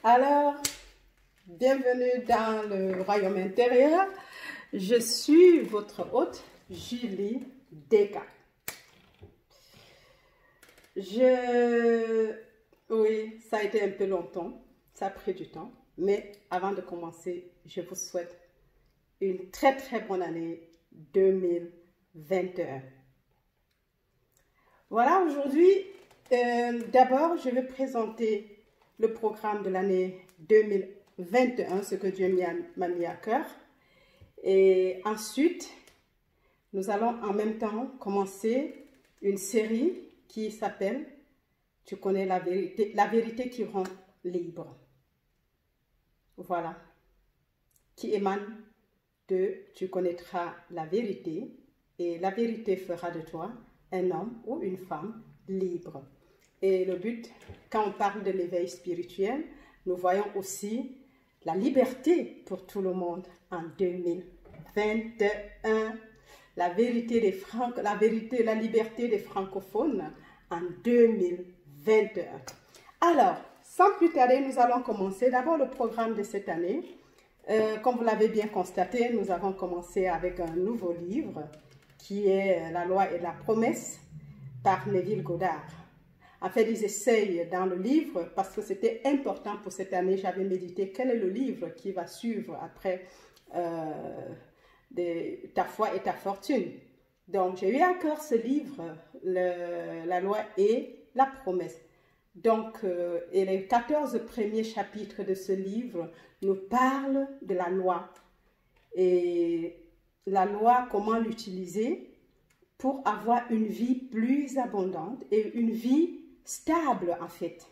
Alors, bienvenue dans le royaume intérieur. Je suis votre hôte, Julie Deka. Oui, ça a été un peu longtemps, ça a pris du temps, mais avant de commencer, je vous souhaite une très bonne année 2021. Voilà, aujourd'hui, d'abord, je vais présenter le programme de l'année 2021, ce que Dieu m'a mis à cœur. Et ensuite, nous allons en même temps commencer une série qui s'appelle « Tu connais la vérité qui rend libre ». Voilà, qui émane de « Tu connaîtras la vérité et la vérité fera de toi un homme ou une femme libre ». Et le but, quand on parle de l'éveil spirituel, nous voyons aussi la liberté pour tout le monde en 2021. La liberté des francophones en 2021. Alors, sans plus tarder, nous allons commencer. D'abord, le programme de cette année. Comme vous l'avez bien constaté, nous avons commencé avec un nouveau livre qui est La loi et la promesse par Neville Goddard. En fait, ils essayent dans le livre, parce que c'était important pour cette année, j'avais médité quel est le livre qui va suivre après Ta foi et ta fortune. Donc, j'ai eu à cœur ce livre, La loi et la promesse. Donc, et les 14 premiers chapitres de ce livre nous parlent de la loi. Et la loi, comment l'utiliser pour avoir une vie plus abondante et une vie stable en fait.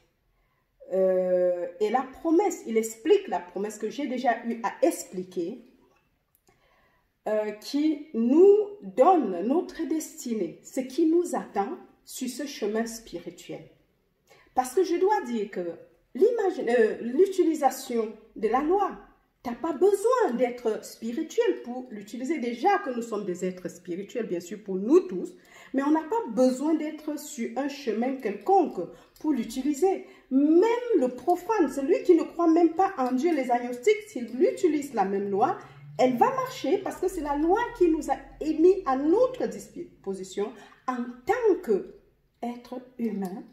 Et la promesse, il explique la promesse que j'ai déjà eu à expliquer, qui nous donne notre destinée, ce qui nous attend sur ce chemin spirituel. Parce que je dois dire que l'utilisation de la loi, tu n'as pas besoin d'être spirituel pour l'utiliser. Déjà que nous sommes des êtres spirituels, bien sûr, pour nous tous, mais on n'a pas besoin d'être sur un chemin quelconque pour l'utiliser. Même le profane, celui qui ne croit même pas en Dieu, les agnostiques, s'il utilise la même loi, elle va marcher parce que c'est la loi qui nous a mis à notre disposition en tant qu'être humain,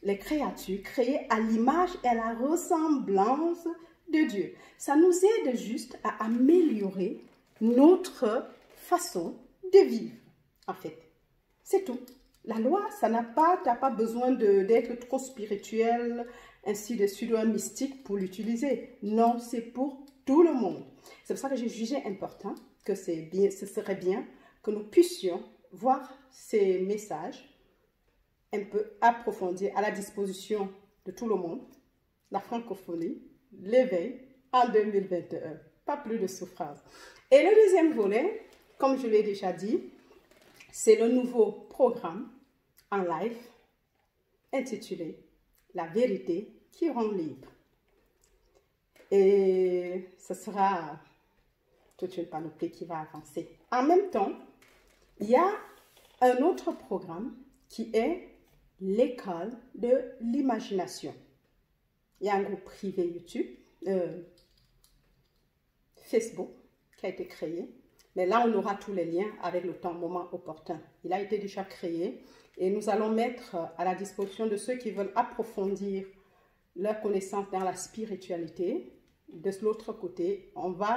les créatures créées à l'image et à la ressemblance de Dieu. Ça nous aide juste à améliorer notre façon de vivre, en fait. C'est tout. La loi, tu n'as pas besoin d'être trop spirituel, ainsi de suite, un mystique pour l'utiliser. Non, c'est pour tout le monde. C'est pour ça que j'ai jugé important que ce serait bien que nous puissions voir ces messages un peu approfondis à la disposition de tout le monde, la francophonie, l'éveil en 2021. Pas plus de souffrance. Et le deuxième volet, comme je l'ai déjà dit, c'est le nouveau programme en live intitulé « La vérité qui rend libre ». Et ce sera toute une panoplie qui va avancer. En même temps, il y a un autre programme qui est l'école de l'imagination. Il y a un groupe privé YouTube, Facebook, qui a été créé. Mais là, on aura tous les liens avec le moment opportun. Il a été déjà créé et nous allons mettre à la disposition de ceux qui veulent approfondir leur connaissance dans la spiritualité. De l'autre côté,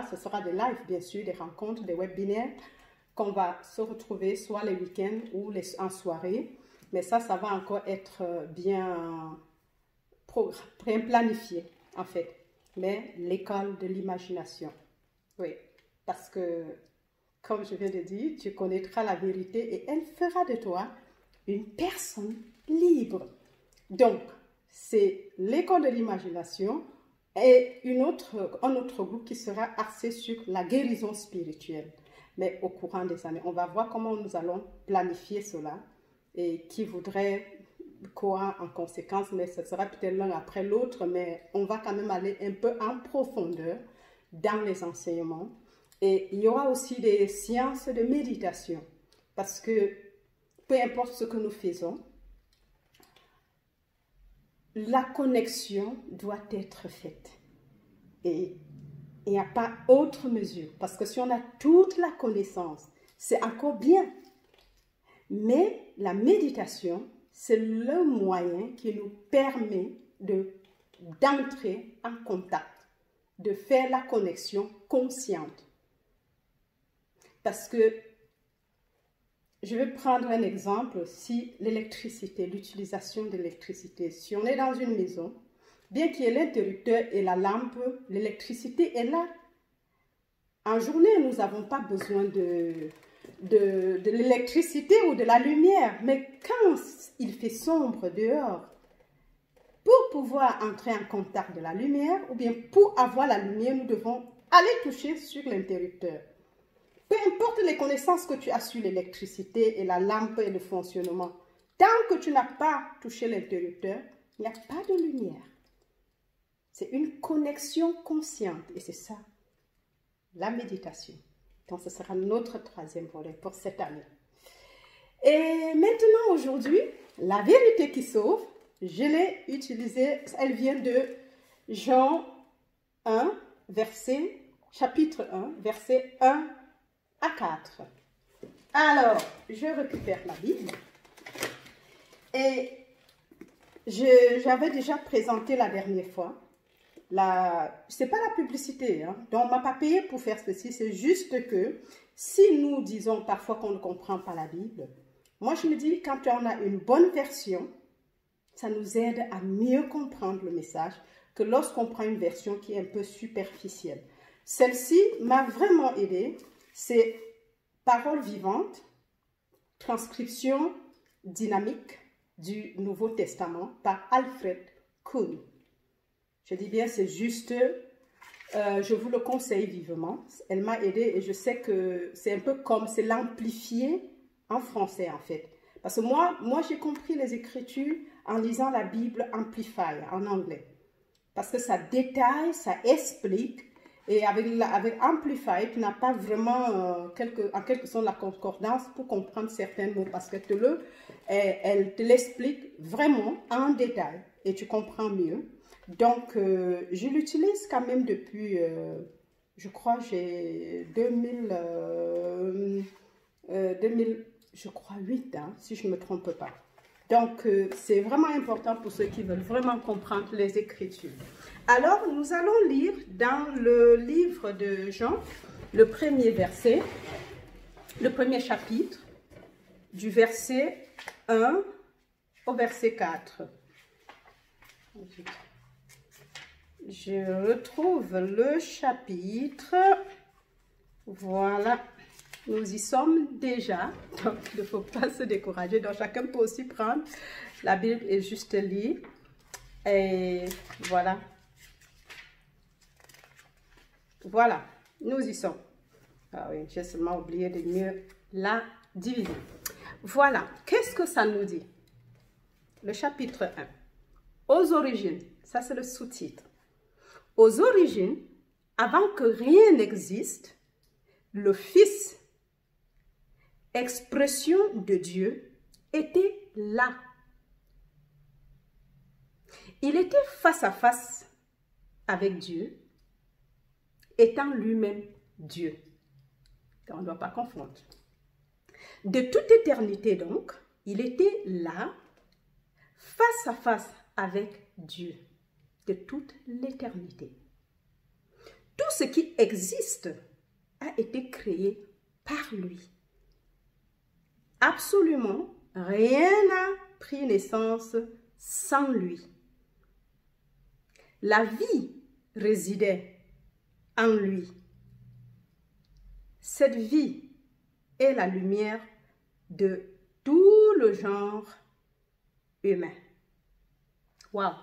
ce sera des lives, bien sûr, des rencontres, des webinaires qu'on va se retrouver soit les week-ends ou en soirée. Mais ça va encore être bien planifié, en fait. Mais l'école de l'imagination. Oui, parce que, comme je viens de dire, tu connaîtras la vérité et elle fera de toi une personne libre. Donc, c'est l'école de l'imagination et un autre groupe qui sera axé sur la guérison spirituelle. Mais au courant des années, on va voir comment nous allons planifier cela et qui voudrait quoi en conséquence, mais ce sera peut-être l'un après l'autre, mais on va quand même aller un peu en profondeur dans les enseignements. Et il y aura aussi des séances de méditation, parce que peu importe ce que nous faisons, la connexion doit être faite. Et il n'y a pas autre mesure. Parce que si on a toute la connaissance, c'est encore bien. Mais la méditation, c'est le moyen qui nous permet d'entrer en contact, de faire la connexion consciente. Parce que, je vais prendre un exemple, si l'électricité, l'utilisation de l'électricité, si on est dans une maison, bien qu'il y ait l'interrupteur et la lampe, l'électricité est là. En journée, nous n'avons pas besoin de l'électricité ou de la lumière, mais quand il fait sombre dehors, pour pouvoir entrer en contact de la lumière, ou bien pour avoir la lumière, nous devons aller toucher sur l'interrupteur. Peu importe les connaissances que tu as sur l'électricité et la lampe et le fonctionnement, tant que tu n'as pas touché l'interrupteur, il n'y a pas de lumière. C'est une connexion consciente et c'est ça, la méditation. Donc, ce sera notre troisième volet pour cette année. Et maintenant, aujourd'hui, la vérité qui sauve, je l'ai utilisée, elle vient de Jean 1, chapitre 1, verset 1 à 4. Alors, je récupère ma Bible et j'avais déjà présenté la dernière fois. C'est pas la publicité, hein. Donc on m'a pas payé pour faire ceci, c'est juste que si nous disons parfois qu'on ne comprend pas la Bible, moi je me dis quand on a une bonne version, ça nous aide à mieux comprendre le message que lorsqu'on prend une version qui est un peu superficielle. Celle-ci m'a vraiment aidé, c'est Paroles vivantes, transcription dynamique du Nouveau Testament par Alfred Kuhn. Je dis bien, c'est juste, je vous le conseille vivement. Elle m'a aidé et je sais que c'est un peu comme, c'est l'amplifié en français en fait. Parce que moi j'ai compris les Écritures en lisant la Bible Amplify en anglais. Parce que ça détaille, ça explique. Et avec Amplify, tu n'as pas vraiment en quelque sorte la concordance pour comprendre certains mots. Parce que elle te l'explique vraiment en détail et tu comprends mieux. Donc, je l'utilise quand même depuis, je crois, j'ai 2000, je crois 8 ans, si je ne me trompe pas. Donc, c'est vraiment important pour ceux qui veulent vraiment comprendre les Écritures. Alors, nous allons lire dans le livre de Jean, le premier verset, le premier chapitre, du verset 1 au verset 4. Je retrouve le chapitre. Voilà. Nous y sommes déjà. Donc, il ne faut pas se décourager. Donc, chacun peut aussi prendre la Bible et juste lire. Et voilà. Voilà. Nous y sommes. Ah oui, j'ai seulement oublié de mieux la diviser. Voilà. Qu'est-ce que ça nous dit? Le chapitre 1. Aux origines. Ça, c'est le sous-titre. Aux origines, avant que rien n'existe, le Fils, expression de Dieu, était là. Il était face à face avec Dieu, étant lui-même Dieu. On ne doit pas confondre. De toute éternité donc, il était là, face à face avec Dieu. De toute l'éternité. Tout ce qui existe a été créé par lui. Absolument rien n'a pris naissance sans lui. La vie résidait en lui. Cette vie est la lumière de tout le genre humain. Waouh!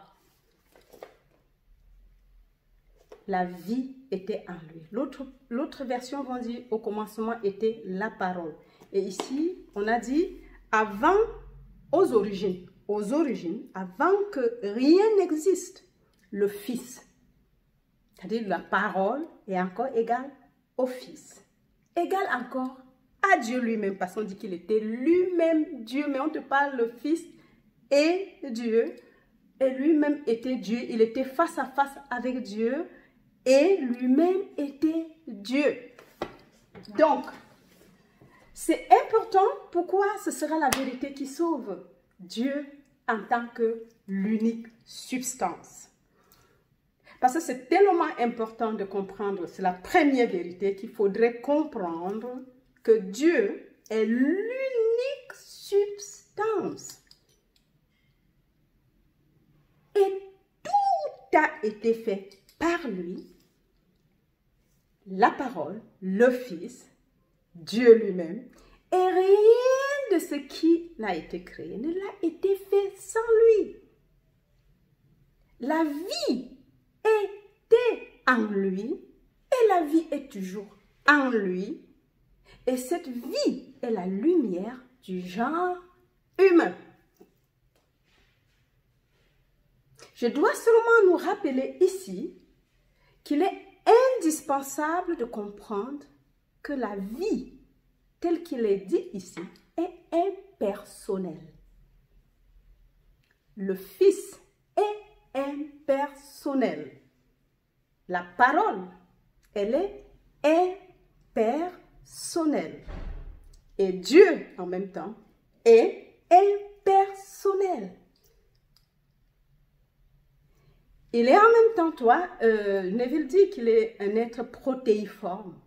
La vie était en lui. L'autre version va dire au commencement était la parole. Et ici, on a dit avant, aux origines, avant que rien n'existe, le Fils. C'est-à-dire la parole est encore égale au Fils. Égale encore à Dieu lui-même, parce qu'on dit qu'il était lui-même Dieu, mais on te parle le Fils et Dieu et lui-même était Dieu. Il était face à face avec Dieu et lui-même était Dieu. Donc, c'est important. Pourquoi ce sera la vérité qui sauve? Dieu en tant que l'unique substance. Parce que c'est tellement important de comprendre, c'est la première vérité qu'il faudrait comprendre, que Dieu est l'unique substance. Et tout a été fait par lui, la parole, le Fils, Dieu lui-même, et rien de ce qui a été créé ne l'a été fait sans lui. La vie était en lui et la vie est toujours en lui. Et cette vie est la lumière du genre humain. Je dois seulement nous rappeler ici qu'il est indispensable de comprendre que la vie, telle qu'il est dit ici, est impersonnelle. Le Fils est impersonnel. La parole, elle est impersonnelle. Et Dieu, en même temps, est impersonnel. Il est en même temps, toi, Neville dit qu'il est un être protéiforme.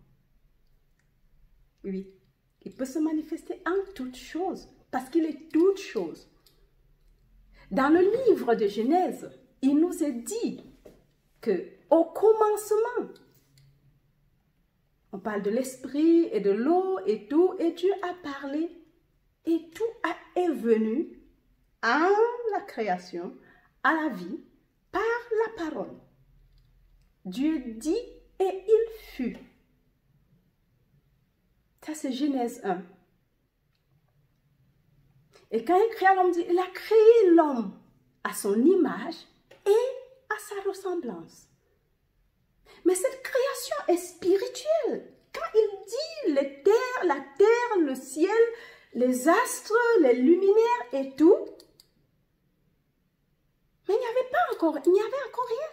Oui, il peut se manifester en toutes choses, parce qu'il est toutes choses. Dans le livre de Genèse, il nous est dit qu'au commencement, on parle de l'esprit et de l'eau et tout, et Dieu a parlé, et tout est venu en la création, à la vie, par la parole. Dieu dit et il fut. Ça, c'est Genèse 1. Et quand il créa l'homme, il a créé l'homme à son image et à sa ressemblance. Mais cette création est spirituelle. Quand il dit la terre, le ciel, les astres, les luminaires et tout, mais il n'y avait encore rien.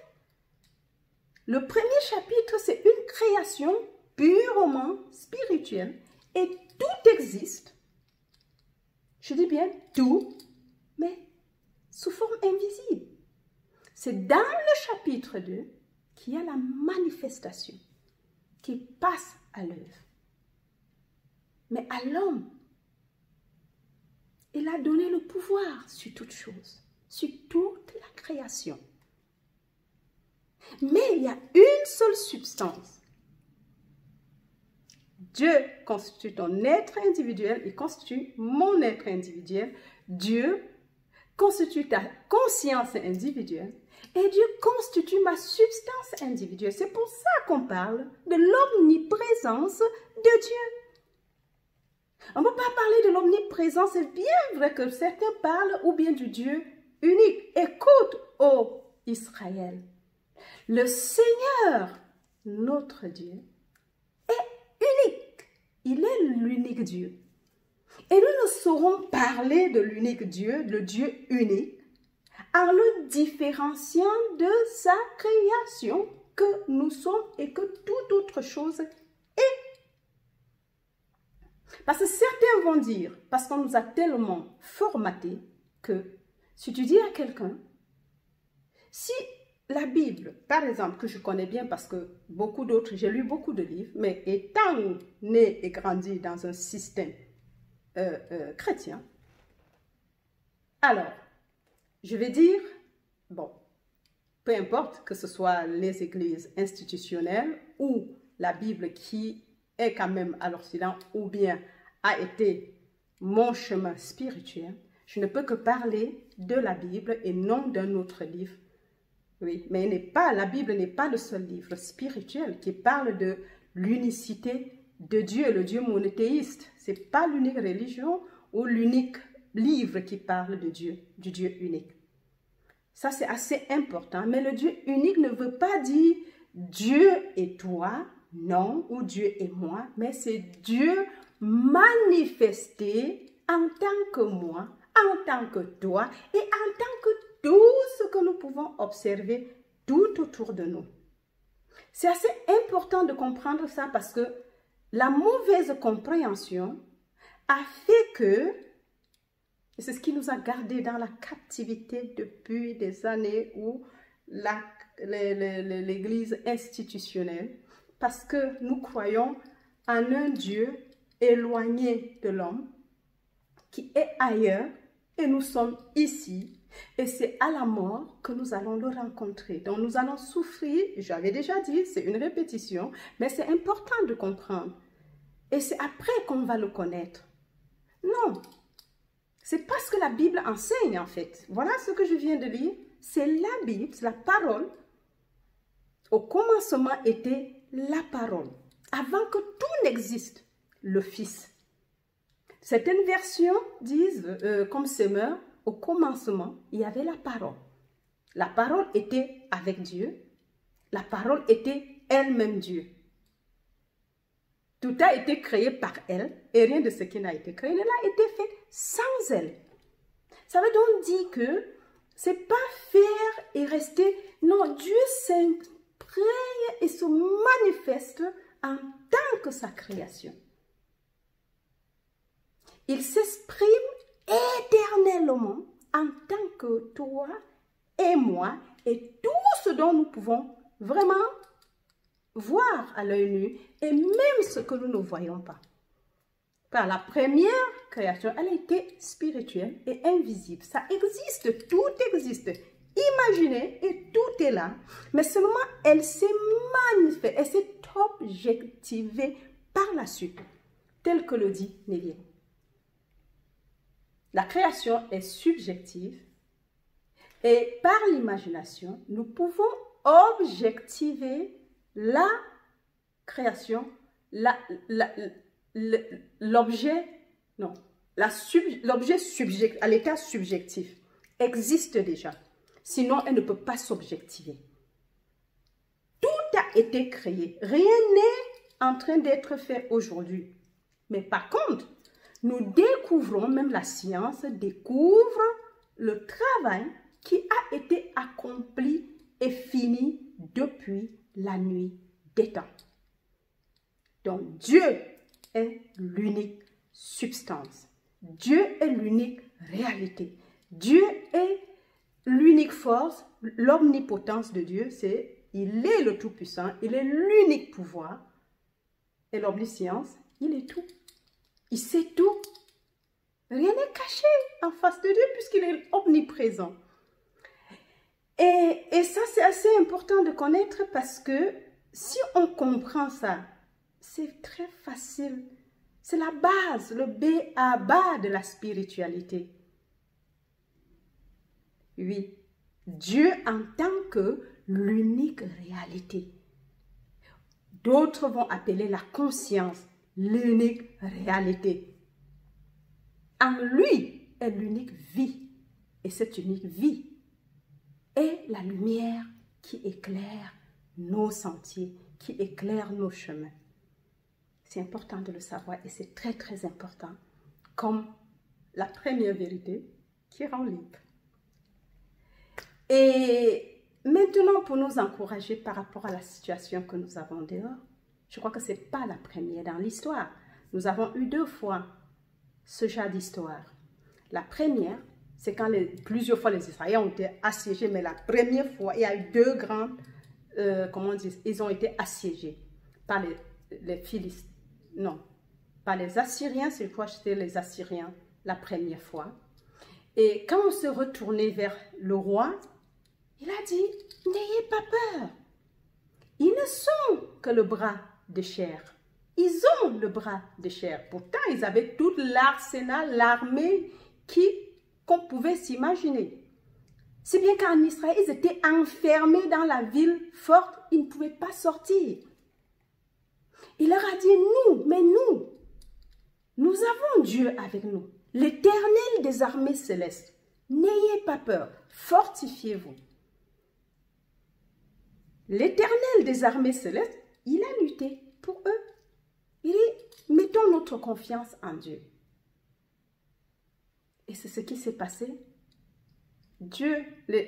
Le premier chapitre, c'est une création purement spirituelle et tout existe. Je dis bien tout, mais sous forme invisible. C'est dans le chapitre 2 qu'il y a la manifestation qui passe à l'œuvre. Mais à l'homme, il a donné le pouvoir sur toute chose, sur toute la création. Mais il y a une seule substance. Dieu constitue ton être individuel, il constitue mon être individuel. Dieu constitue ta conscience individuelle et Dieu constitue ma substance individuelle. C'est pour ça qu'on parle de l'omniprésence de Dieu. On ne peut pas parler de l'omniprésence, c'est bien vrai que certains parlent ou bien du Dieu unique. Écoute, ô Israël, le Seigneur, notre Dieu, est unique. Il est l'unique Dieu. Et nous ne saurons parler de l'unique Dieu, le Dieu unique, en le différenciant de sa création que nous sommes et que toute autre chose est. Parce que certains vont dire, parce qu'on nous a tellement formatés, que si tu dis à quelqu'un, si la Bible, par exemple, que je connais bien parce que beaucoup d'autres, j'ai lu beaucoup de livres, mais étant né et grandi dans un système chrétien, alors, je vais dire, bon, peu importe que ce soit les églises institutionnelles ou la Bible qui est quand même à l'Occident ou bien a été mon chemin spirituel, je ne peux que parler de la Bible et non d'un autre livre. Oui, mais la Bible n'est pas le seul livre spirituel qui parle de l'unicité de Dieu, le Dieu monothéiste. Ce n'est pas l'unique religion ou l'unique livre qui parle de Dieu, du Dieu unique. Ça, c'est assez important. Mais le Dieu unique ne veut pas dire Dieu et toi, non, ou Dieu et moi, mais c'est Dieu manifesté en tant que moi, en tant que toi et en tant que tout ce que nous pouvons observer tout autour de nous. C'est assez important de comprendre ça parce que la mauvaise compréhension a fait que, et c'est ce qui nous a gardés dans la captivité depuis des années où l'Église institutionnelle, parce que nous croyons en un Dieu éloigné de l'homme, qui est ailleurs, et nous sommes ici, et c'est à la mort que nous allons le rencontrer. Donc nous allons souffrir, j'avais déjà dit, c'est une répétition, mais c'est important de comprendre. Et c'est après qu'on va le connaître. Non, c'est pas ce que la Bible enseigne en fait. Voilà ce que je viens de lire. C'est la Bible, c'est la parole. Au commencement était la parole. Avant que tout n'existe, le Fils. Certaines versions disent, comme Semeur, au commencement, il y avait la parole. La parole était avec Dieu. La parole était elle-même Dieu. Tout a été créé par elle et rien de ce qui n'a été créé n'a été fait sans elle. Ça veut donc dire que c'est pas faire et rester. Non, Dieu s'imprègne et se manifeste en tant que sa création. Il s'exprime éternellement en tant que toi et moi et tout ce dont nous pouvons vraiment voir à l'œil nu et même ce que nous ne voyons pas. Car la première création, elle a été spirituelle et invisible. Ça existe, tout existe. Imaginez et tout est là. Mais seulement elle s'est manifestée, elle s'est objectivée par la suite, tel que le dit Neville. La création est subjective et par l'imagination, nous pouvons objectiver la création, l'objet subjectif, à l'état subjectif, existe déjà. Sinon, elle ne peut pas s'objectiver. Tout a été créé. Rien n'est en train d'être fait aujourd'hui. Mais par contre, nous découvrons, même la science découvre le travail qui a été accompli et fini depuis la nuit des temps. Donc Dieu est l'unique substance. Dieu est l'unique réalité. Dieu est l'unique force, l'omnipotence de Dieu, c'est il est le Tout-Puissant, il est l'unique pouvoir. Et l'omniscience, il est tout. Il sait tout. Rien n'est caché en face de Dieu puisqu'il est omniprésent. Et ça, c'est assez important de connaître parce que si on comprend ça, c'est très facile. C'est la base, le B.A.-ba de la spiritualité. Oui, Dieu en tant que l'unique réalité. D'autres vont appeler la conscience l'unique réalité. En lui est l'unique vie. Et cette unique vie est la lumière qui éclaire nos sentiers, qui éclaire nos chemins. C'est important de le savoir et c'est très très important comme la première vérité qui rend libre. Et maintenant, pour nous encourager par rapport à la situation que nous avons dehors, je crois que ce n'est pas la première dans l'histoire. Nous avons eu 2 fois ce genre d'histoire. La première, c'est quand plusieurs fois les Israéliens ont été assiégés, mais la première fois, il y a eu 2 grandes, comment on dit, ils ont été assiégés par les Philistins. Non, par les Assyriens, c'est quoi, c'était les Assyriens la première fois. Et quand on se retournait vers le roi, il a dit, n'ayez pas peur. Ils ne sont que le bras de chair. Ils ont le bras de chair. Pourtant, ils avaient tout l'arsenal, l'armée qu'on pouvait s'imaginer. Si bien qu'en Israël, ils étaient enfermés dans la ville forte, ils ne pouvaient pas sortir. Il leur a dit, nous avons Dieu avec nous, l'Éternel des armées célestes. N'ayez pas peur, fortifiez-vous. L'Éternel des armées célestes, il a lutté pour eux. Il dit, mettons notre confiance en Dieu. Et c'est ce qui s'est passé. Dieu,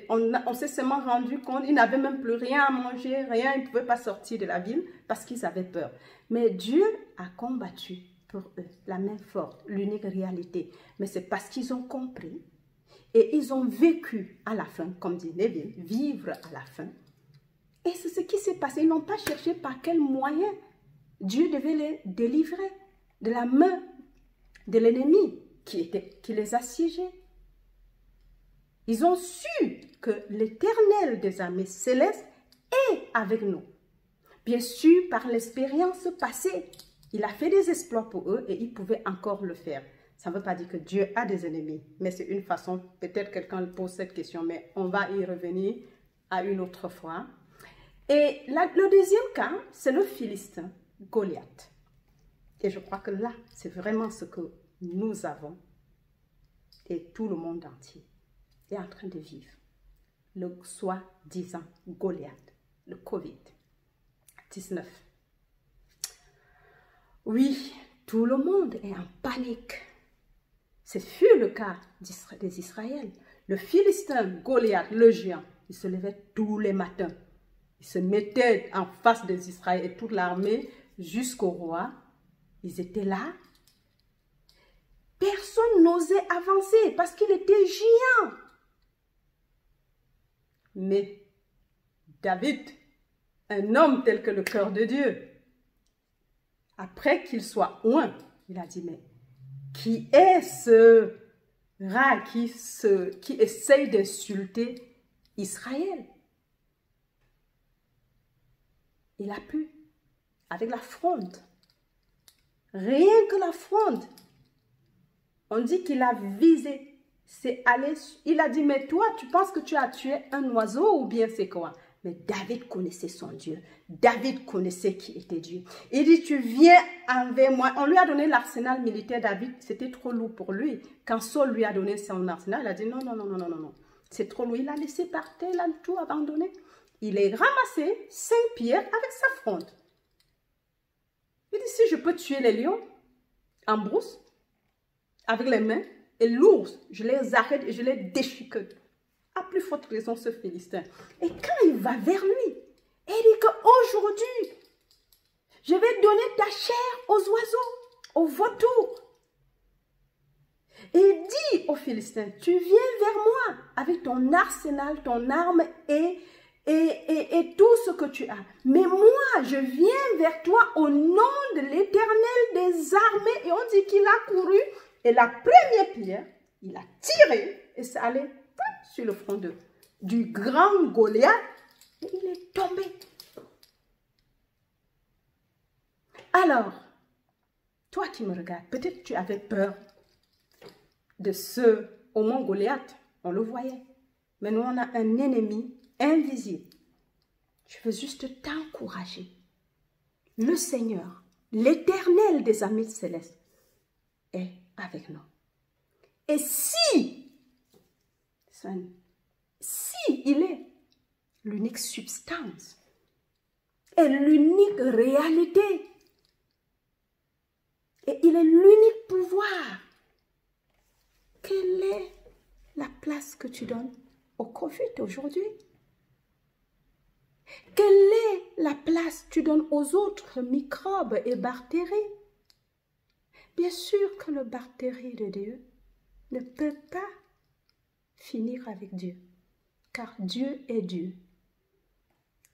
on s'est seulement rendu compte, ils n'avaient même plus rien à manger, rien, ils ne pouvaient pas sortir de la ville parce qu'ils avaient peur. Mais Dieu a combattu pour eux la main forte, l'unique réalité. Mais c'est parce qu'ils ont compris et ils ont vécu à la fin, comme dit Neville, vivre à la fin. Et c'est ce qui s'est passé. Ils n'ont pas cherché par quel moyen Dieu devait les délivrer de la main de l'ennemi qui les assiégeait. Ils ont su que l'Éternel des armées célestes est avec nous. Bien sûr, par l'expérience passée, il a fait des exploits pour eux et il pouvait encore le faire. Ça ne veut pas dire que Dieu a des ennemis, mais c'est une façon, peut-être quelqu'un pose cette question, mais on va y revenir à une autre fois. Et le deuxième cas, c'est le Philistin, Goliath. Et je crois que là, c'est vraiment ce que nous avons et tout le monde entier est en train de vivre. Le soi-disant Goliath, le Covid-19. Oui, tout le monde est en panique. Ce fut le cas des Israéliens. Le Philistin, Goliath, le géant, il se levait tous les matins. Il se mettait en face des Israéliens et toute l'armée jusqu'au roi. Ils étaient là. Personne n'osait avancer parce qu'il était géant. Mais David, un homme tel que le cœur de Dieu, après qu'il soit oint, il a dit, mais qui est ce rat qui essaye d'insulter Israël? Il a pu, avec la fronde, rien que la fronde, on dit qu'il a visé. Il a dit, mais toi, tu penses que tu as tué un oiseau ou bien c'est quoi? Mais David connaissait son Dieu. David connaissait qui était Dieu. Il dit, tu viens envers moi. On lui a donné l'arsenal militaire. David, c'était trop lourd pour lui. Quand Saul lui a donné son arsenal, il a dit, non, non, non, non, non, non, non. C'est trop lourd. Il a laissé par terre, il a tout abandonné. Il a ramassé 5 pierres avec sa fronde. Il dit, si je peux tuer les lions en brousse, avec les mains, et l'ours, je les arrête et je les déchiquette. À plus forte raison, ce Philistin. Et quand il va vers lui, il dit qu'aujourd'hui, je vais donner ta chair aux oiseaux, aux vautours. Et il dit au Philistin, tu viens vers moi avec ton arsenal, ton arme et tout ce que tu as. Mais moi, je viens vers toi au nom de l'Éternel des armées. Et on dit qu'il a couru. Et la première pierre, il a tiré et ça allait sur le front du grand Goliath et il est tombé. Alors, toi qui me regardes, peut-être tu avais peur de ce au mont Goliath, on le voyait. Mais nous, on a un ennemi invisible. Je veux juste t'encourager. Le Seigneur, l'Éternel des armées célestes, est avec nous. Et si il est l'unique substance et l'unique réalité et il est l'unique pouvoir, quelle est la place que tu donnes au Covid aujourd'hui? Quelle est la place que tu donnes aux autres microbes et bactéries? Bien sûr que le bactérie de Dieu ne peut pas finir avec Dieu, car Dieu est Dieu.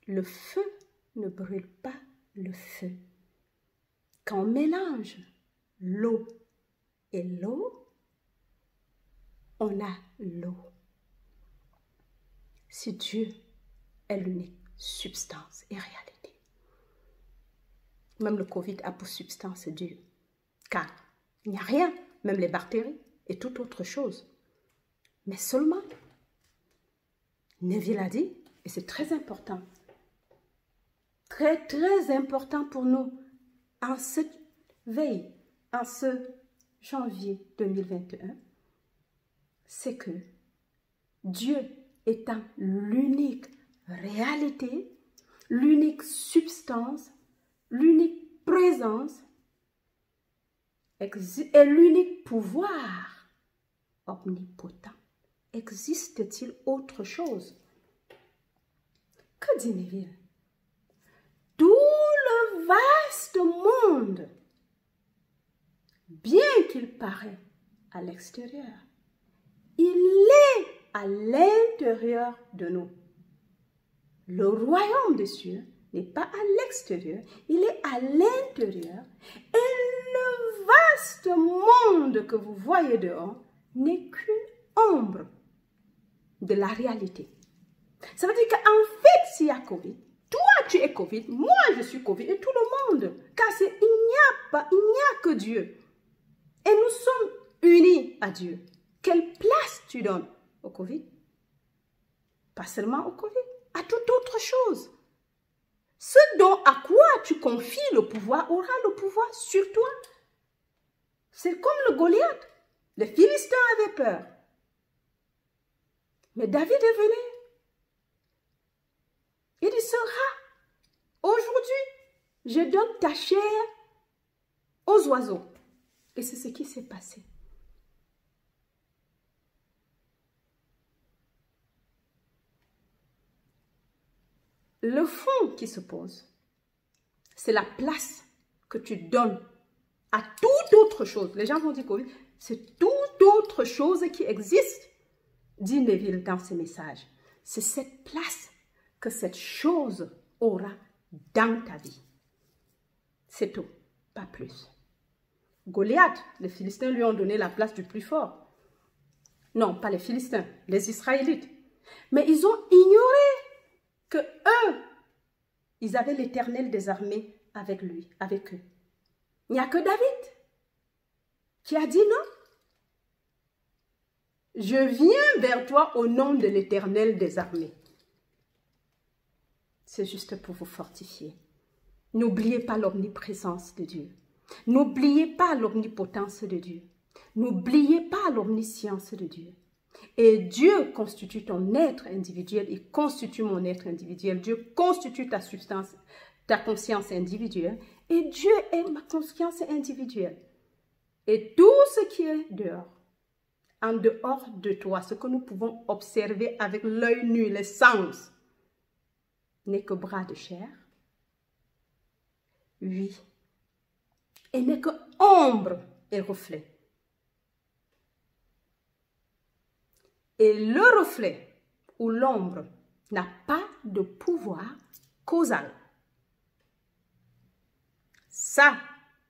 Le feu ne brûle pas le feu. Quand on mélange l'eau et l'eau, on a l'eau. Si Dieu est l'unique substance et réalité. Même le Covid a pour substance Dieu. Car il n'y a rien, même les bactéries et toute autre chose. Mais seulement, Neville a dit, et c'est très important, très très important pour nous, en cette veille, en ce janvier 2021, c'est que Dieu étant l'unique réalité, l'unique substance, l'unique présence, et l'unique pouvoir omnipotent. existe-t-il autre chose? Que dit Neville? Tout le vaste monde, bien qu'il paraît à l'extérieur, il est à l'intérieur de nous. Le royaume des cieux n'est pas à l'extérieur, il est à l'intérieur. Et le vaste monde que vous voyez dehors n'est qu'une ombre de la réalité. Ça veut dire qu'en fait, s'il y a Covid, toi tu es Covid, moi je suis Covid et tout le monde. Car il n'y a que Dieu. Et nous sommes unis à Dieu. Quelle place tu donnes au Covid? Pas seulement au Covid, à toute autre chose. Ce dont à quoi tu confies le pouvoir aura le pouvoir sur toi. C'est comme le Goliath. Les Philistins avaient peur. Mais David est venu. Il dit, aujourd'hui, je donne ta chair aux oiseaux. Et c'est ce qui s'est passé. Le fond qui se pose, c'est la place que tu donnes à toute autre chose. Les gens vont dire que c'est toute autre chose qui existe, dit Neville dans ses messages. C'est cette place que cette chose aura dans ta vie. C'est tout, pas plus. Goliath, les Philistins lui ont donné la place du plus fort. Non, pas les Philistins, les Israélites. Mais ils ont ignoré que eux, ils avaient l'Éternel des armées avec lui, avec eux. Il n'y a que David qui a dit non. Je viens vers toi au nom de l'Éternel des armées. C'est juste pour vous fortifier. N'oubliez pas l'omniprésence de Dieu. N'oubliez pas l'omnipotence de Dieu. N'oubliez pas l'omniscience de Dieu. Et Dieu constitue ton être individuel, il constitue mon être individuel. Dieu constitue ta substance, ta conscience individuelle. Et Dieu est ma conscience individuelle. Et tout ce qui est dehors, en dehors de toi, ce que nous pouvons observer avec l'œil nu, les sens, n'est que bras de chair. Oui. Et n'est que ombre et reflet. Et le reflet ou l'ombre n'a pas de pouvoir causal. Ça,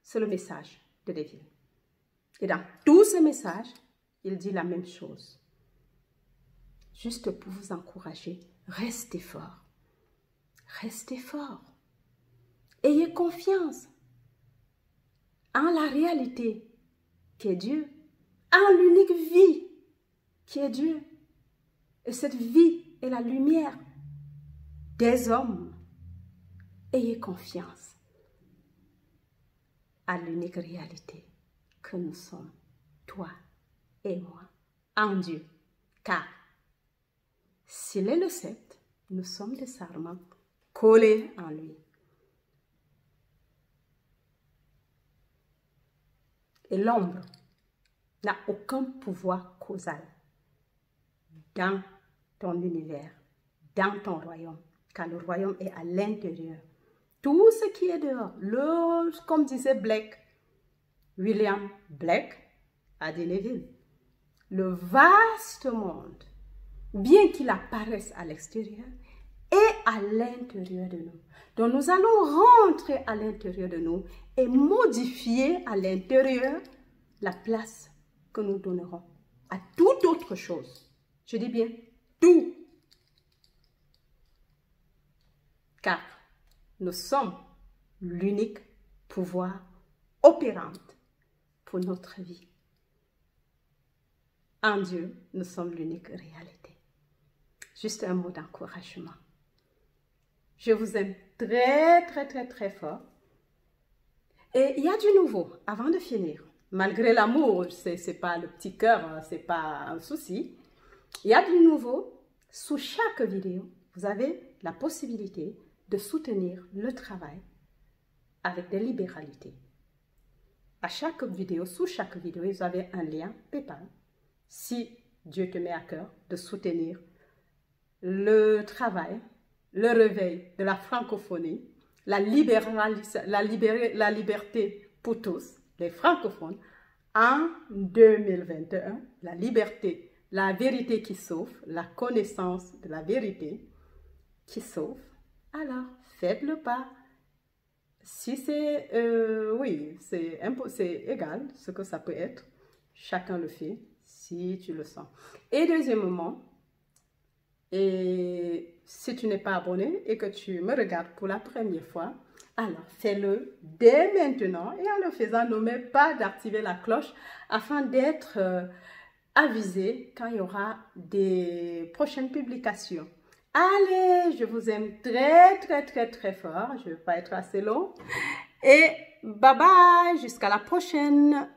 c'est le message de Neville. Et dans tous ces messages, il dit la même chose. Juste pour vous encourager, restez fort. Restez fort. Ayez confiance en la réalité qui est Dieu, en l'unique vie qui est Dieu. Et cette vie est la lumière des hommes. Ayez confiance à l'unique réalité que nous sommes, toi et moi, en Dieu. Car s'il est le sceptre, nous sommes des sarments collés en lui. Et l'ombre n'a aucun pouvoir causal dans ton univers, dans ton royaume, car le royaume est à l'intérieur. Tout ce qui est dehors, comme disait William Blake a dit Neville, le vaste monde, bien qu'il apparaisse à l'extérieur, est à l'intérieur de nous. Donc nous allons rentrer à l'intérieur de nous et modifier à l'intérieur la place que nous donnerons à toute autre chose. Je dis bien tout. Car nous sommes l'unique pouvoir opérant pour notre vie. En Dieu, nous sommes l'unique réalité. Juste un mot d'encouragement. Je vous aime très, très, très, très fort. Et il y a du nouveau, avant de finir. Malgré l'amour, c'est pas le petit cœur, c'est pas un souci. Il y a du nouveau. Sous chaque vidéo, vous avez la possibilité de soutenir le travail avec des libéralités. À chaque vidéo, sous chaque vidéo, vous avez un lien PayPal. Si Dieu te met à cœur de soutenir le travail, le réveil de la francophonie, la liberté pour tous, les francophones, en 2021, la liberté, la vérité qui sauve, la connaissance de la vérité qui sauve. Alors, faites le pas. Si c'est, oui, c'est égal ce que ça peut être. Chacun le fait si tu le sens. Et deuxièmement, et si tu n'es pas abonné et que tu me regardes pour la première fois, alors fais-le dès maintenant et en le faisant, n'oublie pas d'activer la cloche afin d'être avisé quand il y aura des prochaines publications. Allez, je vous aime très, très, très, très fort. Je ne vais pas être assez long. Et bye bye, jusqu'à la prochaine.